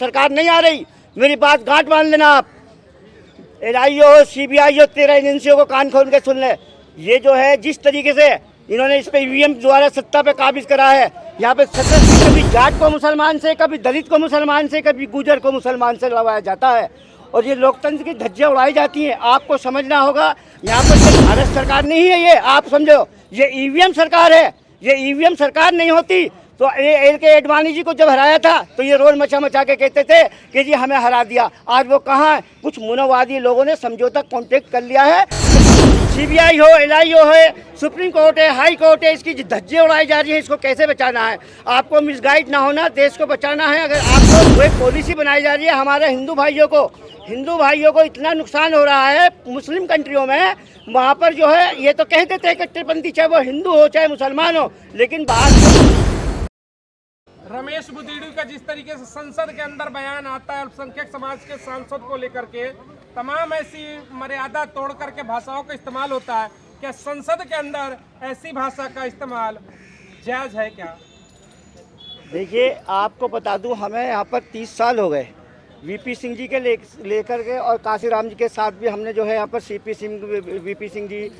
सरकार नहीं आ रही, मेरी बात गांठ बांध लेना आप। एनआईए हो, सीबीआई हो, 13 एजेंसियों को कान खोल के सुन ले। ये जो है जिस तरीके से इन्होंने इस पे ईवीएम द्वारा सत्ता पे काबिज करा है, यहाँ पे सत्ता कभी जाट को मुसलमान से, कभी दलित को मुसलमान से, कभी गुजर को मुसलमान से लड़वाया जाता है और ये लोकतंत्र की धज्जियां उड़ाई जाती हैं। आपको समझना होगा, यहाँ पर सिर्फ भारत सरकार नहीं है, ये आप समझो, ये ईवीएम सरकार है। ये ईवीएम सरकार नहीं होती तो एल के एडवाणी जी को जब हराया था तो ये रोल मचा मचा के कहते थे कि जी हमें हरा दिया। आज वो कहाँ है? कुछ मुनोवादी लोगों ने समझौता कॉन्टेक्ट कर लिया है। सीबीआई हो, एनआईए हो, सुप्रीम कोर्ट है, हाई कोर्ट है, इसकी धज्जियां उड़ाई जा रही है। इसको कैसे बचाना है? आपको मिसगाइड ना होना, देश को बचाना है। अगर आपको कोई पॉलिसी बनाई जा रही है, हमारे हिंदू भाइयों को इतना नुकसान हो रहा है मुस्लिम कंट्रियों में, वहाँ पर जो है ये तो कह देते हैं कट्टरपंथी, चाहे वो हिंदू हो चाहे मुसलमान हो, लेकिन बाहर रमेश बुदिड़ी का जिस तरीके से संसद के अंदर बयान आता है अल्पसंख्यक समाज के सांसद को लेकर के, तमाम ऐसी मर्यादा तोड़ करके भाषाओं का इस्तेमाल होता है, क्या संसद के अंदर ऐसी भाषा का इस्तेमाल जायज है क्या? देखिए, आपको बता दूं, हमें यहाँ पर 30 साल हो गए। वीपी सिंह जी के लेकर के और काशीराम जी के साथ भी हमने जो है यहाँ पर वीपी सिंह जी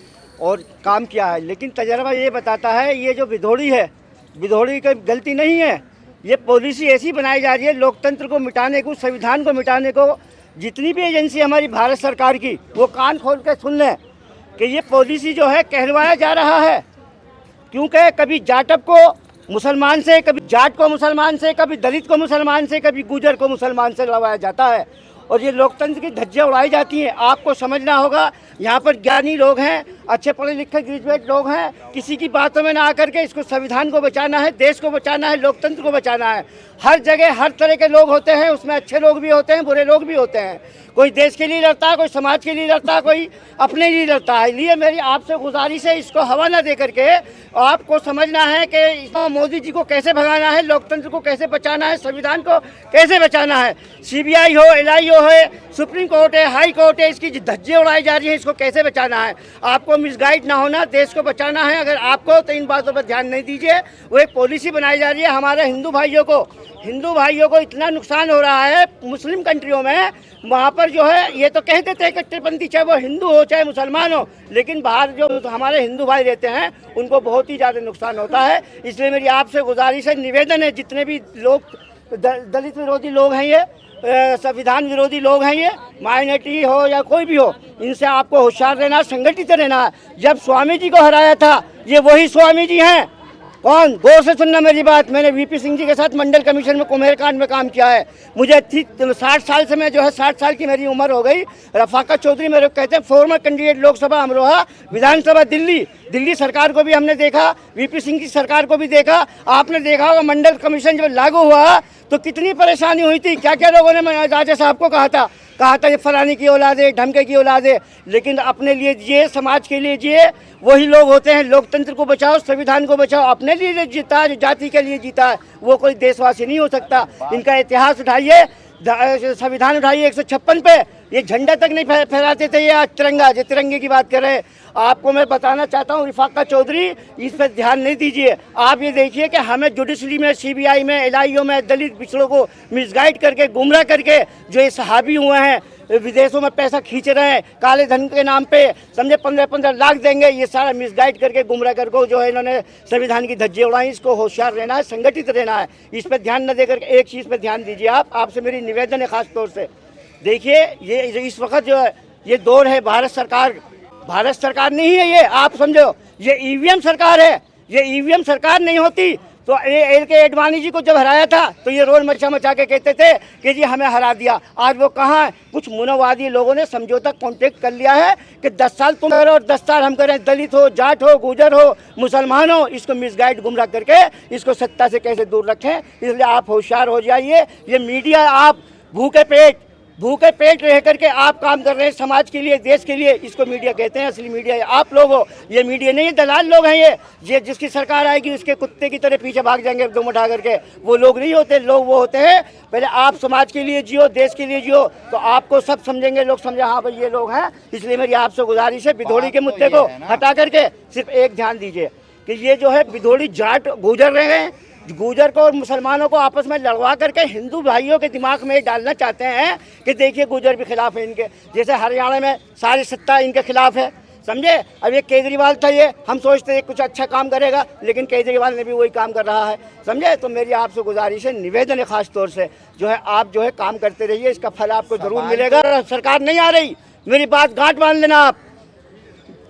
और काम किया है। लेकिन तजर्बा ये बताता है, ये जो विधोड़ी है, विधोड़ी की गलती नहीं है। ये पॉलिसी ऐसी बनाई जा रही है लोकतंत्र को मिटाने को, संविधान को मिटाने को। जितनी भी एजेंसी हमारी भारत सरकार की, वो कान खोल के सुन लें कि ये पॉलिसी जो है कहलवाया जा रहा है। क्योंकि कभी जाटव को मुसलमान से, कभी जाट को मुसलमान से, कभी दलित को मुसलमान से, कभी गुजर को मुसलमान से लड़वाया जाता है और ये लोकतंत्र की धज्जियां उड़ाई जाती हैं। आपको समझना होगा, यहाँ पर ज्ञानी लोग हैं, अच्छे पढ़े लिखे ग्रेजुएट लोग हैं, किसी की बातों में ना आकर के इसको संविधान को बचाना है, देश को बचाना है, लोकतंत्र को बचाना है। हर जगह हर तरह के लोग होते हैं, उसमें अच्छे लोग भी होते हैं, बुरे लोग भी होते हैं। कोई देश के लिए लड़ता है, कोई समाज के लिए लड़ता है, कोई अपने लिए लड़ता है। इसलिए मेरी आपसे गुजारिश है, इसको हवा न दे करके आपको समझना है कि मोदी जी को कैसे भगाना है, लोकतंत्र को कैसे बचाना है, संविधान को कैसे बचाना है। सीबीआई हो, एनआईए हो, सुप्रीम कोर्ट है, हाई कोर्ट है, इसकी धज्जियां उड़ाई जा रही है। इसको कैसे बचाना है? आपको मिसगाइड ना होना, देश को बचाना है। अगर आपको तो इन बातों पर ध्यान नहीं दीजिए। वो एक पॉलिसी बनाई जा रही है हमारे हिंदू भाइयों को इतना नुकसान हो रहा है मुस्लिम कंट्रियों में, वहाँ पर जो है ये तो कह देते हैं कट्टरपंथी, चाहे वो हिंदू हो चाहे मुसलमान हो, लेकिन बाहर जो हमारे हिंदू भाई रहते हैं उनको बहुत ही ज़्यादा नुकसान होता है। इसलिए मेरी आपसे गुजारिश है, निवेदन है, जितने भी लोग दलित विरोधी लोग हैं, ये संविधान विरोधी लोग हैं, ये माइनॉरिटी हो या कोई भी हो, इनसे आपको होशियार रहना, संगठित रहना है। जब स्वामी जी को हराया था, ये वही स्वामी जी हैं। कौन? गौर से सुनना मेरी बात। मैंने वीपी सिंह जी के साथ मंडल कमीशन में कुम्हेरकांड में काम किया है। मुझे 60 साल से, मैं जो है 60 साल की मेरी उम्र हो गई। रफाकत चौधरी मेरे को कहते हैं, फॉर्मर कैंडिडेट लोकसभा अमरोहा, विधानसभा दिल्ली सरकार को भी हमने देखा, वीपी सिंह की सरकार को भी देखा। आपने देखा होगा मंडल कमीशन जब लागू हुआ तो कितनी परेशानी हुई थी, क्या क्या लोगों ने राजा साहब को कहा था ये फलानी की औलाद है, ढमके की औलाद है। लेकिन अपने लिए जिए, समाज के लिए जिए, वही लोग होते हैं। लोकतंत्र को बचाओ, संविधान को बचाओ। अपने लिए जीता, जो जाति के लिए जीता है, वो कोई देशवासी नहीं हो सकता। इनका इतिहास उठाइए, संविधान उठाइए 156 पे, ये झंडा तक नहीं फहराते थे। ये आज तिरंगा, जो तिरंगे की बात कर रहे हैं, आपको मैं बताना चाहता हूँ, रफाकत चौधरी, इस पर ध्यान नहीं दीजिए। आप ये देखिए कि हमें जुडिशरी में, सीबीआई में, एनआईए में दलित पिछड़ों को मिसगाइड करके, गुमराह करके, जो ये हावी हुए हैं, विदेशों में पैसा खींच रहे हैं काले धन के नाम पे, समझे 15-15 लाख देंगे, ये सारा मिसगाइड करके, गुमराह करके जो है इन्होंने संविधान की धज्जियां उड़ाई। इसको होशियार रहना है, संगठित रहना है। इस पर ध्यान न देकर एक चीज़ पर ध्यान दीजिए। आपसे मेरी निवेदन है खास तौर से, देखिए ये इस वक्त जो है ये दौर है, भारत सरकार नहीं है, ये आप समझो, ये ईवीएम सरकार है। ये ईवीएम सरकार नहीं होती तो एल के एडवाणी जी को जब हराया था तो ये रोल मचा मचा के कहते थे कि जी हमें हरा दिया। आज वो कहाँ है? कुछ मुनोवादी लोगों ने समझौता कॉन्टेक्ट कर लिया है कि 10 साल तुम करो और 10 साल हम करें। दलित हो, जाट हो, गुजर हो, मुसलमान हो, इसको मिसगाइड, गुमराह करके इसको सत्ता से कैसे दूर रखें। इसलिए आप होशियार हो जाइए। ये मीडिया, आप भूखे पेट रह करके आप काम कर रहे हैं समाज के लिए, देश के लिए, इसको मीडिया कहते हैं। असली मीडिया आप लोग हो, ये मीडिया नहीं है, दलाल लोग हैं ये जिसकी सरकार आएगी उसके कुत्ते की तरह पीछे भाग जाएंगे दुम उठा करके। वो लोग नहीं होते, लोग वो होते हैं, पहले आप समाज के लिए जियो, देश के लिए जियो, तो आपको सब समझेंगे, लोग समझे हाँ भाई ये लोग हैं। इसलिए मेरी आपसे गुजारिश है, विधोड़ी के मुद्दे को हटा करके सिर्फ एक ध्यान दीजिए कि ये जो है विधोड़ी जाट गुजर रहे हैं, गुर्जर को और मुसलमानों को आपस में लड़वा करके हिंदू भाइयों के दिमाग में डालना चाहते हैं कि देखिए गुर्जर भी खिलाफ है इनके, जैसे हरियाणा में सारी सत्ता इनके खिलाफ है, समझे। अब ये केजरीवाल था, ये हम सोचते हैं कुछ अच्छा काम करेगा, लेकिन केजरीवाल ने भी वही काम कर रहा है, समझे। तो मेरी आपसे गुजारिश है, निवेदन है खास तौर से, जो है आप जो है काम करते रहिए, इसका फल आपको जरूर मिलेगा। सरकार नहीं आ रही, मेरी बात गांठ बांध लेना आप,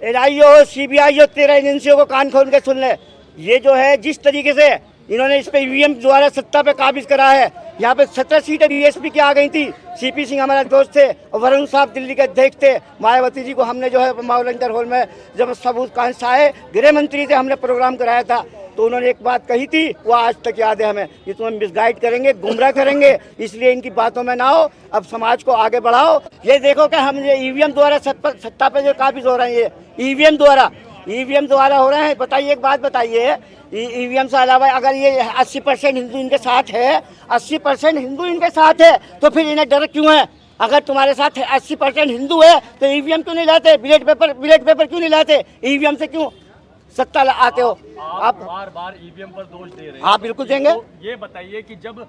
NIA हो, CBI हो, 13 एजेंसियों को कान खोल के सुन ले। ये जो है जिस तरीके से इन्होंने इस पे EVM द्वारा सत्ता पे काबिज करा है, यहाँ पे 17 सीटें BSP की आ गई थी। CP सिंह हमारा दोस्त थे और वरुण साहब दिल्ली के अध्यक्ष थे। मायावती जी को हमने जो है मावलंकर हॉल में जब सबूत कांस आए, गृह मंत्री थे, हमने प्रोग्राम कराया था, तो उन्होंने एक बात कही थी, वो आज तक याद है हमें, ये तुम्हें मिसगाइड करेंगे, गुमराह करेंगे, इसलिए इनकी बातों में ना हो, अब समाज को आगे बढ़ाओ। ये देखो कि हम ये EVM द्वारा सत्ता पे जो काबिज हो रहे हैं, ये EVM द्वारा हो रहे हैं। बताइए, एक बात बताइए, EVM से अलावा अगर ये 80% हिंदू इनके साथ है, 80% हिंदू इनके साथ है, तो फिर इन्हें डर क्यों है? अगर तुम्हारे साथ 80% हिंदू है तो EVM क्यों नहीं लाते? बैलेट पेपर क्यों नहीं लाते? EVM से क्यों सत्ता आते हो? आप बार EVM पर दोष दे रहे हैं। आप बिल्कुल देंगे। तो ये बताइए कि जब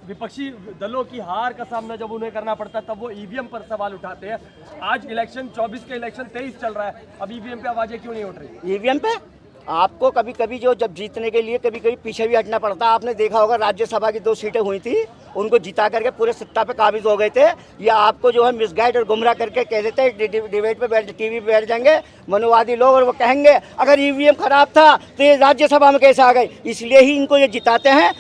विपक्षी दलों की हार का सामना जब उन्हें करना पड़ता है, तब वो EVM पर सवाल उठाते हैं। आज इलेक्शन 24 के इलेक्शन 23 चल रहा है, अब EVM पे आवाजें क्यों नहीं उठ रही? EVM पे आपको कभी कभी जो जब जीतने के लिए कभी कभी पीछे भी हटना पड़ता है। आपने देखा होगा राज्यसभा की 2 सीटें हुई थी, उनको जिता करके पूरे सत्ता पे काबिज हो गए थे। या आपको जो है मिसगाइड और गुमराह करके कह देते हैं, डिबेट पे बैठ, TV पे बैठ जाएंगे मनुवादी लोग और वो कहेंगे अगर EVM खराब था तो ये राज्यसभा में कैसे आ गए, इसलिए ही इनको ये जिताते हैं।